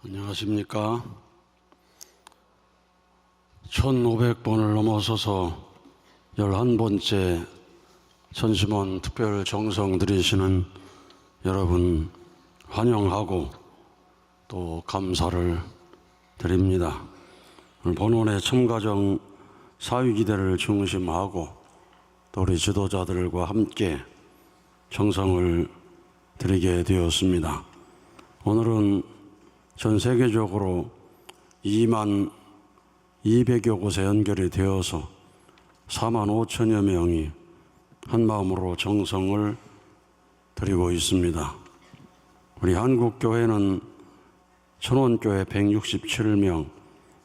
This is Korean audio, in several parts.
안녕하십니까. 1500번을 넘어서서 11번째 천심원 특별 정성 들이시는 여러분 환영하고 또 감사를 드립니다. 오늘 본원의 첨가정 사위기대를 중심하고 또 우리 지도자들과 함께 정성을 드리게 되었습니다. 오늘은 전 세계적으로 2만 200여 곳에 연결이 되어서 4만 5천여 명이 한마음으로 정성을 드리고 있습니다. 우리 한국교회는 천원교회 167명,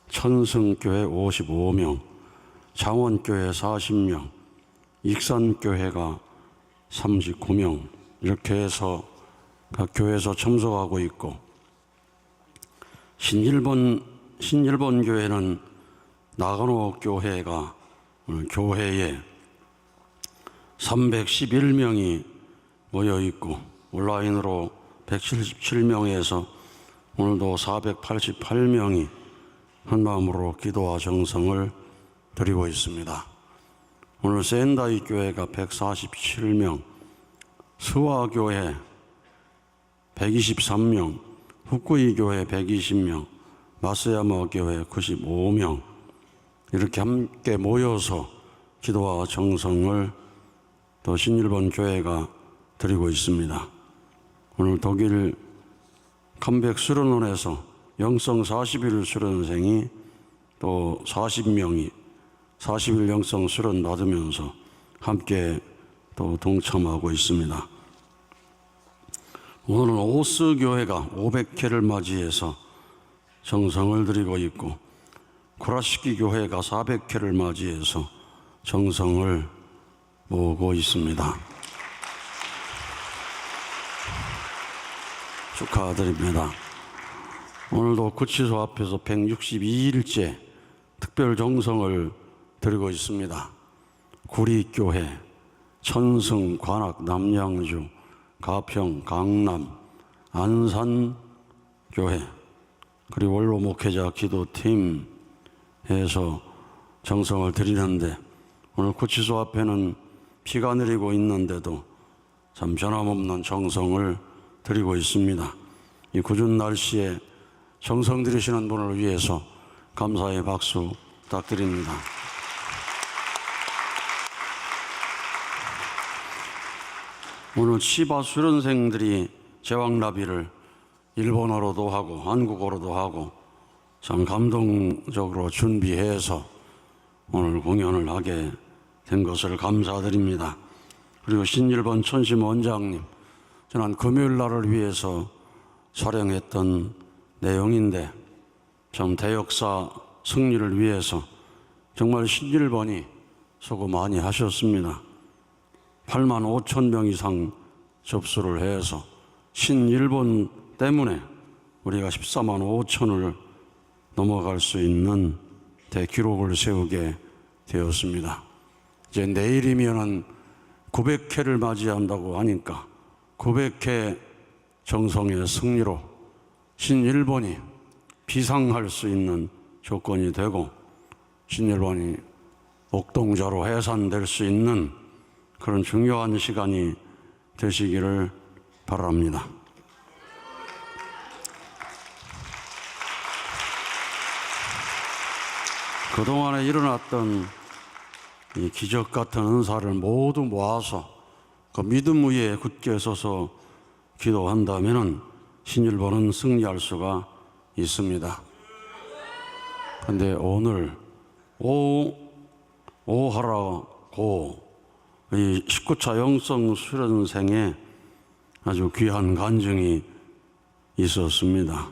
천승교회 55명, 장원교회 40명, 익산교회가 39명 이렇게 해서 각 교회에서 참석하고 있고, 신일본 교회는 나가노 교회가 오늘 교회에 311명이 모여 있고 온라인으로 177명에서 오늘도 488명이 한마음으로 기도와 정성을 드리고 있습니다. 오늘 센다이 교회가 147명, 스와교회 123명, 후쿠이 교회 120명, 마스야마 교회 95명 이렇게 함께 모여서 기도와 정성을 또 신일본 교회가 드리고 있습니다. 오늘 독일 캄백 수련원에서 영성 40일 수련생이 또 40명이 40일 영성 수련 받으면서 함께 또 동참하고 있습니다. 오늘은 오스 교회가 500회를 맞이해서 정성을 드리고 있고, 쿠라시키 교회가 400회를 맞이해서 정성을 모으고 있습니다. 축하드립니다. 오늘도 구치소 앞에서 162일째 특별 정성을 드리고 있습니다. 구리교회, 천승, 관악, 남양주, 가평, 강남, 안산교회, 그리고 원로 목회자 기도팀에서 정성을 드리는데, 오늘 구치소 앞에는 비가 내리고 있는데도 참 변함없는 정성을 드리고 있습니다. 이 궂은 날씨에 정성 들이시는 분을 위해서 감사의 박수 부탁드립니다. 오늘 치바 수련생들이 제왕라비를 일본어로도 하고 한국어로도 하고 참 감동적으로 준비해서 오늘 공연을 하게 된 것을 감사드립니다. 그리고 신일본 천심 원장님, 지난 금요일 날을 위해서 촬영했던 내용인데 참 대역사 승리를 위해서 정말 신일본이 수고 많이 하셨습니다. 8만 5천 명 이상 접수를 해서 신일본 때문에 우리가 14만 5천을 넘어갈 수 있는 대기록을 세우게 되었습니다. 이제 내일이면은 900회를 맞이한다고 하니까 900회 정성의 승리로 신일본이 비상할 수 있는 조건이 되고 신일본이 옥동자로 해산될 수 있는 그런 중요한 시간이 되시기를 바랍니다. 그동안에 일어났던 이 기적 같은 은사를 모두 모아서 그 믿음 위에 굳게 서서 기도한다면 신일본은 승리할 수가 있습니다. 그런데 오늘 오하라고 이 19차 영성 수련생에 아주 귀한 간증이 있었습니다.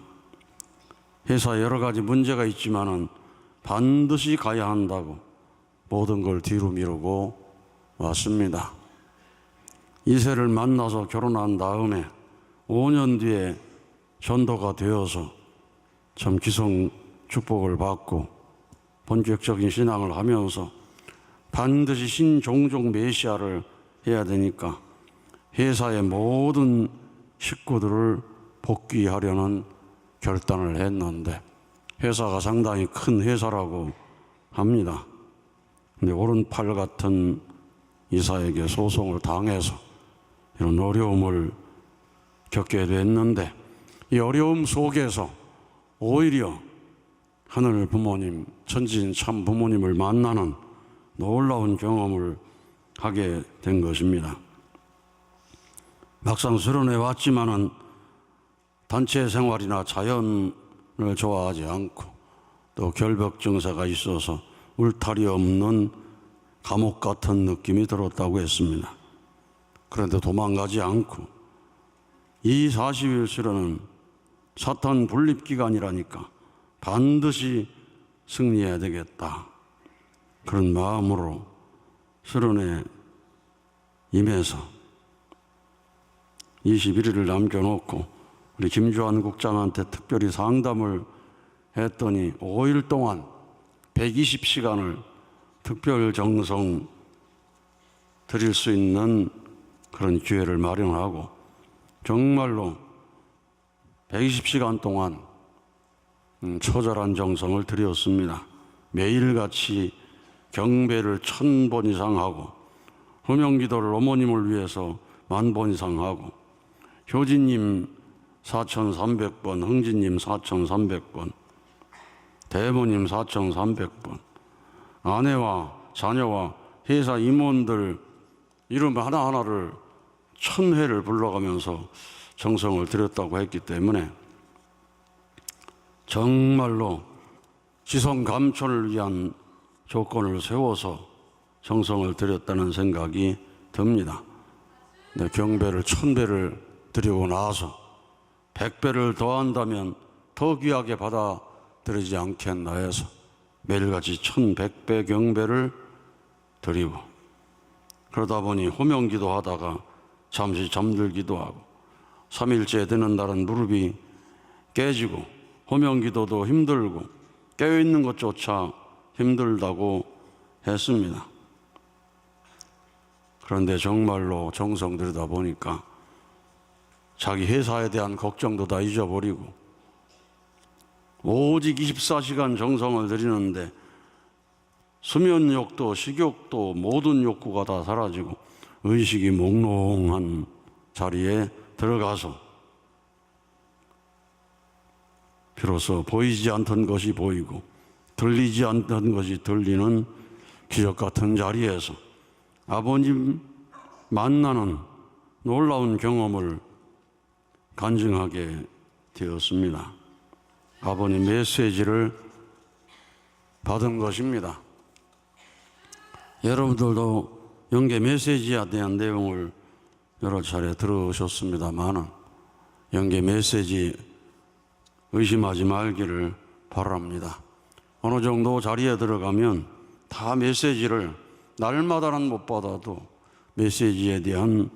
회사에 여러 가지 문제가 있지만은 반드시 가야 한다고 모든 걸 뒤로 미루고 왔습니다. 이세를 만나서 결혼한 다음에 5년 뒤에 전도가 되어서 참 기성 축복을 받고 본격적인 신앙을 하면서 반드시 신종종 메시아를 해야 되니까 회사의 모든 식구들을 복귀하려는 결단을 했는데 회사가 상당히 큰 회사라고 합니다. 근데 오른팔 같은 이사에게 소송을 당해서 이런 어려움을 겪게 됐는데 이 어려움 속에서 오히려 하늘 부모님, 천지인 참 부모님을 만나는 놀라운 경험을 하게 된 것입니다. 막상 수련회 왔지만은 단체 생활이나 자연을 좋아하지 않고 또 결벽 증세가 있어서 울타리 없는 감옥 같은 느낌이 들었다고 했습니다. 그런데 도망가지 않고 이 40일 수련은 사탄 분립기간이라니까 반드시 승리해야 되겠다. 그런 마음으로 수련회에 임해서 21일을 남겨놓고 우리 김주환 국장한테 특별히 상담을 했더니 5일 동안 120시간을 특별 정성 드릴 수 있는 그런 기회를 마련하고 정말로 120시간 동안 처절한 정성을 드렸습니다. 매일같이 경배를 1000번 이상 하고 호명기도를 어머님을 위해서 10,000번 이상 하고 효진님 4,300번, 흥진님 4,300번, 대모님 4,300번, 아내와 자녀와 회사 임원들 이름 하나하나를 1000회를 불러가면서 정성을 드렸다고 했기 때문에 정말로 지성 감천을 위한 조건을 세워서 정성을 드렸다는 생각이 듭니다. 네, 경배를 1000배를 드리고 나서 100배를 더한다면 더 귀하게 받아들이지 않겠나 해서 매일같이 1100배 경배를 드리고 그러다 보니 호명기도 하다가 잠시 잠들기도 하고 3일째 되는 날은 무릎이 깨지고 호명기도도 힘들고 깨어있는 것조차 힘들다고 했습니다. 그런데 정말로 정성 들이다 보니까 자기 회사에 대한 걱정도 다 잊어버리고 오직 24시간 정성을 들이는데 수면욕도 식욕도 모든 욕구가 다 사라지고 의식이 몽롱한 자리에 들어가서 비로소 보이지 않던 것이 보이고 들리지 않던 것이 들리는 기적 같은 자리에서 아버님 만나는 놀라운 경험을 간증하게 되었습니다. 아버님 메시지를 받은 것입니다. 여러분들도 영계 메시지에 대한 내용을 여러 차례 들으셨습니다만 영계 메시지 의심하지 말기를 바랍니다. 어느 정도 자리에 들어가면 다 메시지를 날마다는 못 받아도 메시지에 대한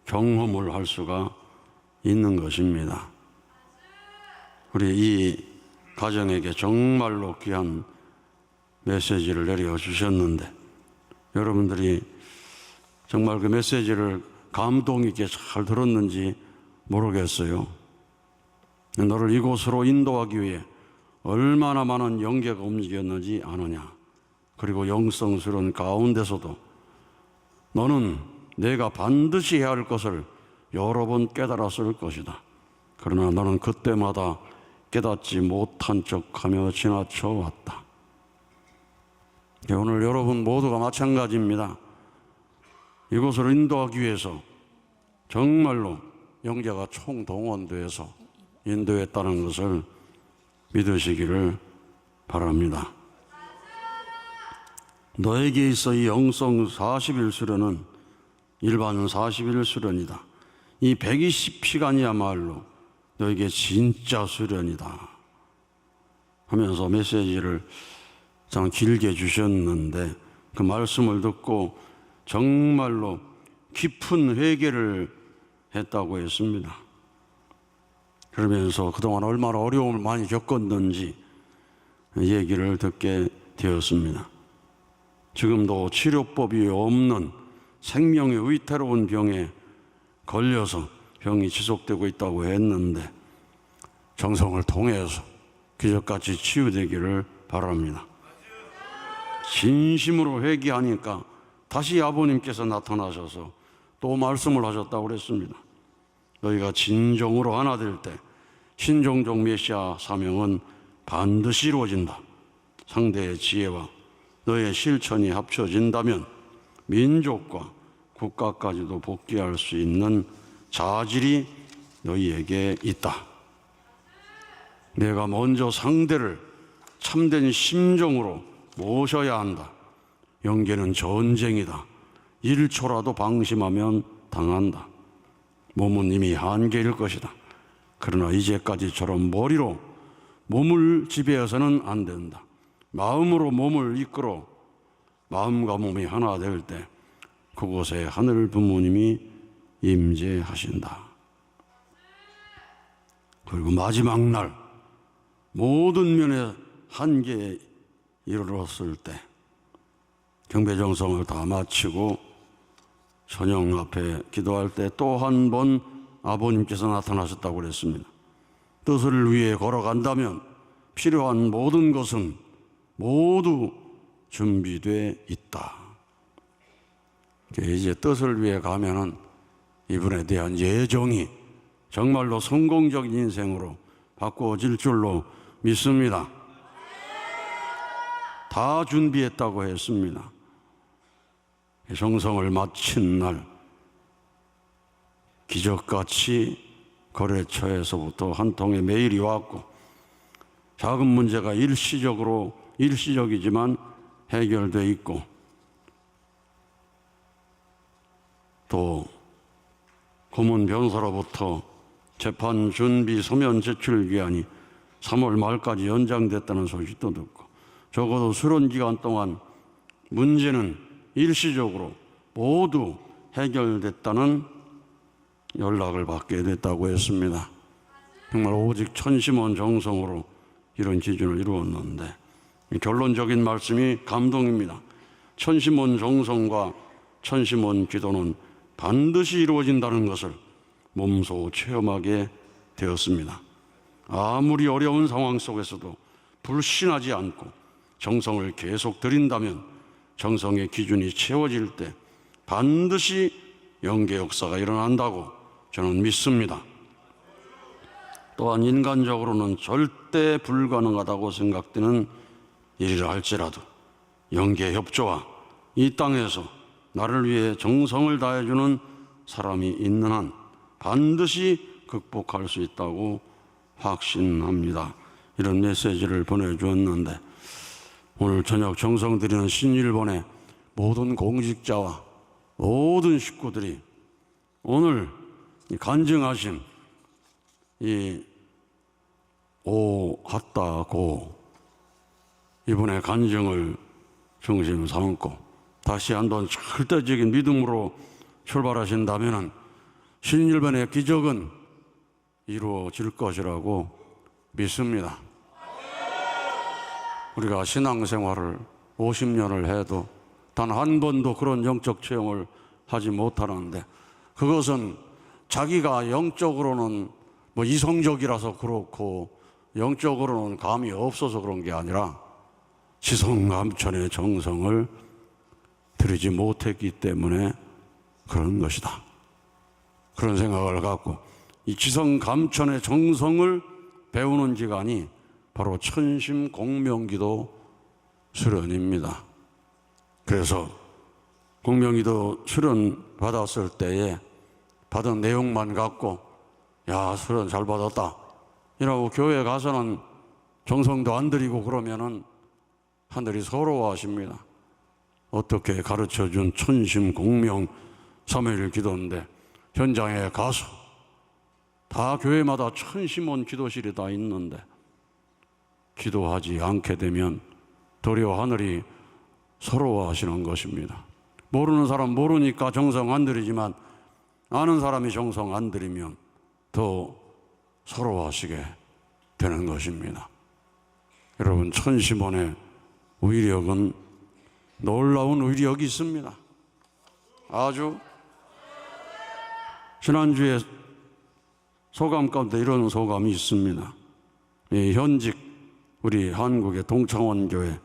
경험을 할 수가 있는 것입니다. 우리 이 가정에게 정말로 귀한 메시지를 내려주셨는데 여러분들이 정말 그 메시지를 감동 있게 잘 들었는지 모르겠어요. 너를 이곳으로 인도하기 위해 얼마나 많은 영계가 움직였는지 아느냐. 그리고 영성스러운 가운데서도 너는 내가 반드시 해야 할 것을 여러 번 깨달았을 것이다. 그러나 너는 그때마다 깨닫지 못한 척하며 지나쳐 왔다. 오늘 여러분 모두가 마찬가지입니다. 이곳을 인도하기 위해서 정말로 영계가 총동원돼서 인도했다는 것을 믿으시기를 바랍니다. 너에게 있어 이 영성 40일 수련은 일반 40일 수련이다. 이 120시간이야말로 너에게 진짜 수련이다 하면서 메시지를 참 길게 주셨는데 그 말씀을 듣고 정말로 깊은 회개를 했다고 했습니다. 그러면서 그동안 얼마나 어려움을 많이 겪었는지 얘기를 듣게 되었습니다. 지금도 치료법이 없는 생명의 위태로운 병에 걸려서 병이 지속되고 있다고 했는데 정성을 통해서 기적같이 치유되기를 바랍니다. 진심으로 회개하니까 다시 아버님께서 나타나셔서 또 말씀을 하셨다고 그랬습니다. 너희가 진정으로 하나 될 때 신종종 메시아 사명은 반드시 이루어진다. 상대의 지혜와 너의 실천이 합쳐진다면 민족과 국가까지도 복귀할 수 있는 자질이 너희에게 있다. 내가 먼저 상대를 참된 심정으로 모셔야 한다. 영계는 전쟁이다. 1초라도 방심하면 당한다. 몸은 이미 한계일 것이다. 그러나 이제까지처럼 머리로 몸을 지배해서는 안 된다. 마음으로 몸을 이끌어 마음과 몸이 하나 될 때 그곳에 하늘 부모님이 임재하신다. 그리고 마지막 날 모든 면의 한계에 이르렀을 때 경배정성을 다 마치고 저녁 앞에 기도할 때 또 한 번 아버님께서 나타나셨다고 그랬습니다. 뜻을 위해 걸어간다면 필요한 모든 것은 모두 준비되어 있다. 이제 뜻을 위해 가면은 이분에 대한 예정이 정말로 성공적인 인생으로 바꾸어질 줄로 믿습니다. 다 준비했다고 했습니다. 정성을 마친 날 기적같이 거래처에서부터 한 통의 메일이 왔고 자금 문제가 일시적이지만 해결돼 있고 또 고문 변호사로부터 재판 준비 서면 제출 기한이 3월 말까지 연장됐다는 소식도 듣고 적어도 수련 기간 동안 문제는 일시적으로 모두 해결됐다는 연락을 받게 됐다고 했습니다. 정말 오직 천심원 정성으로 이런 기준을 이루었는데 결론적인 말씀이 감동입니다. 천심원 정성과 천심원 기도는 반드시 이루어진다는 것을 몸소 체험하게 되었습니다. 아무리 어려운 상황 속에서도 불신하지 않고 정성을 계속 드린다면 정성의 기준이 채워질 때 반드시 영계 역사가 일어난다고 저는 믿습니다. 또한 인간적으로는 절대 불가능하다고 생각되는 일이라 할지라도 영계 협조와 이 땅에서 나를 위해 정성을 다해주는 사람이 있는 한 반드시 극복할 수 있다고 확신합니다. 이런 메시지를 보내주었는데 오늘 저녁 정성 드리는 신일본의 모든 공직자와 모든 식구들이 오늘 간증하신 이 오갔다고 이분의 간증을 중심 삼고 다시 한번 절대적인 믿음으로 출발하신다면 신일본의 기적은 이루어질 것이라고 믿습니다. 우리가 신앙생활을 50년을 해도 단 한 번도 그런 영적 체험을 하지 못하는데 그것은 자기가 영적으로는 이성적이라서 그렇고 영적으로는 감이 없어서 그런 게 아니라 지성감천의 정성을 들이지 못했기 때문에 그런 것이다. 그런 생각을 갖고 이 지성감천의 정성을 배우는 기간이 바로 천심공명기도 수련입니다. 그래서 공명기도 수련 받았을 때에 받은 내용만 갖고 야 수련 잘 받았다 이라고 교회 가서는 정성도 안 드리고 그러면은 하늘이 서러워하십니다. 어떻게 가르쳐준 천심공명 3일 기도인데 현장에 가서 다 교회마다 천심원 기도실이 다 있는데 기도하지 않게 되면 도리어 하늘이 서러워하시는 것입니다. 모르는 사람 모르니까 정성 안 드리지만 아는 사람이 정성 안 드리면 더 서러워하시게 되는 것입니다. 여러분 천심원의 위력은 놀라운 위력이 있습니다. 아주 지난주에 소감 가운데 이런 소감이 있습니다. 현직 우리 한국의 동창원교회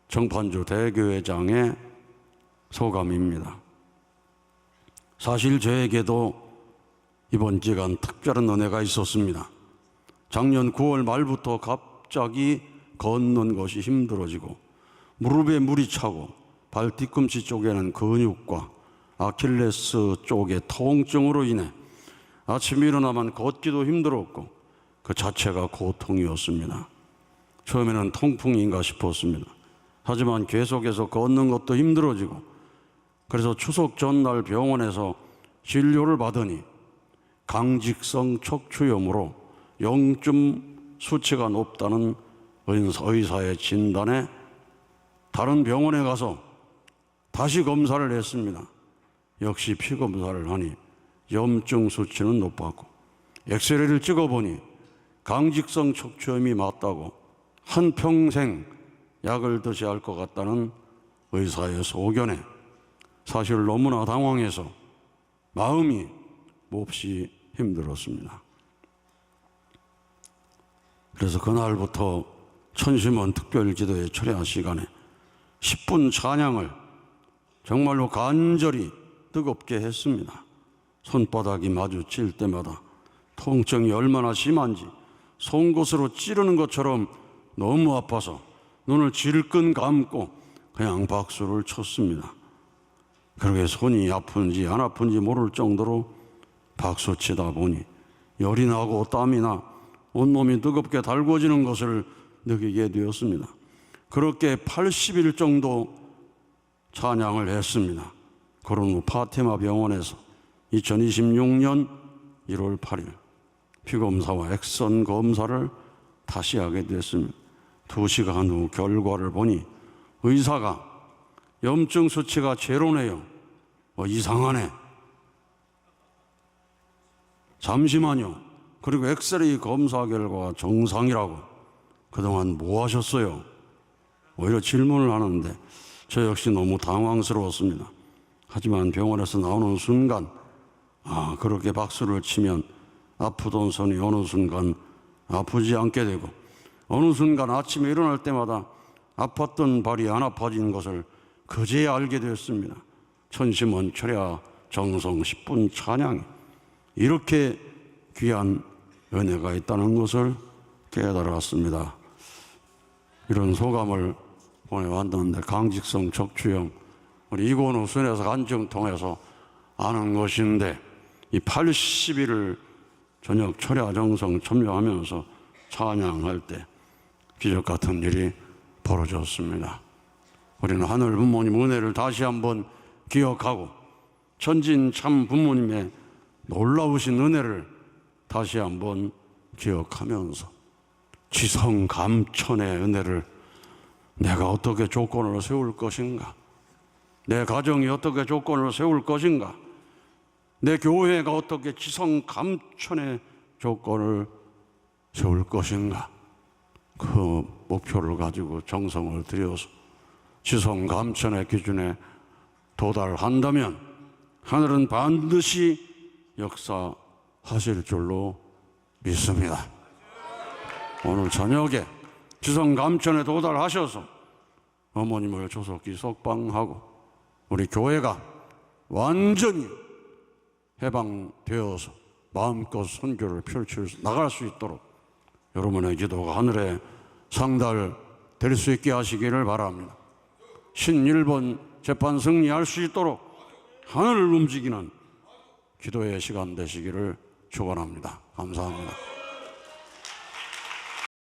정판주 대교회장의 소감입니다. 사실 저에게도 이번 기간 특별한 은혜가 있었습니다. 작년 9월 말부터 갑자기 걷는 것이 힘들어지고 무릎에 물이 차고 발 뒤꿈치 쪽에는 근육과 아킬레스 쪽의 통증으로 인해 아침에 일어나면 걷기도 힘들었고 그 자체가 고통이었습니다. 처음에는 통풍인가 싶었습니다. 하지만 계속해서 걷는 것도 힘들어지고 그래서 추석 전날 병원에서 진료를 받으니 강직성 척추염으로 0점 수치가 높다는 의사의 진단에 다른 병원에 가서 다시 검사를 했습니다. 역시 피검사를 하니 염증 수치는 높았고 엑스레이를 찍어보니 강직성 척추염이 맞다고 한평생 약을 드셔야 할 것 같다는 의사의 소견에 사실 너무나 당황해서 마음이 몹시 힘들었습니다. 그래서 그날부터 천심원 특별기도회 철야 시간에 10분 찬양을 정말로 간절히 뜨겁게 했습니다. 손바닥이 마주칠 때마다 통증이 얼마나 심한지 송곳으로 찌르는 것처럼 너무 아파서 눈을 질끈 감고 그냥 박수를 쳤습니다. 그러게 손이 아픈지 안 아픈지 모를 정도로 박수 치다 보니 열이 나고 땀이 나 온몸이 뜨겁게 달궈지는 것을 느끼게 되었습니다. 그렇게 80일 정도 찬양을 했습니다. 그런 후 파티마 병원에서 2026년 1월 8일 피검사와 엑선 검사를 다시 하게 됐습니다. 2시간 후 결과를 보니 의사가 염증 수치가 제로네요. 이상하네. 잠시만요. 그리고 엑스레이 검사 결과가 정상이라고. 그동안 뭐 하셨어요? 오히려 질문을 하는데 저 역시 너무 당황스러웠습니다. 하지만 병원에서 나오는 순간 그렇게 박수를 치면 아프던 손이 어느 순간 아프지 않게 되고 어느 순간 아침에 일어날 때마다 아팠던 발이 안 아파진 것을 그제야 알게 되었습니다. 천심원 철야 정성 10분 찬양이 이렇게 귀한 은혜가 있다는 것을 깨달았습니다. 이런 소감을 보내왔는데 강직성 척추염 우리 이건우 순회사 간증 통해서 아는 것인데 이 80일을 저녁 철야 정성 참여하면서 찬양할 때 기적 같은 일이 벌어졌습니다. 우리는 하늘 부모님 은혜를 다시 한번 기억하고 천진 참 부모님의 놀라우신 은혜를 다시 한번 기억하면서 지성감천의 은혜를 내가 어떻게 조건을 세울 것인가, 내 가정이 어떻게 조건을 세울 것인가, 내 교회가 어떻게 지성감천의 조건을 세울 것인가, 그 목표를 가지고 정성을 들여서 지성감천의 기준에 도달한다면 하늘은 반드시 역사하실 줄로 믿습니다. 오늘 저녁에 지성감천에 도달하셔서 어머님을 조속히 석방하고 우리 교회가 완전히 해방되어서 마음껏 선교를 나갈 수 있도록 여러분의 기도가 하늘에 상달될 수 있게 하시기를 바랍니다. 신일본 재판 승리할 수 있도록 하늘을 움직이는 기도의 시간 되시기를 축원합니다. 감사합니다.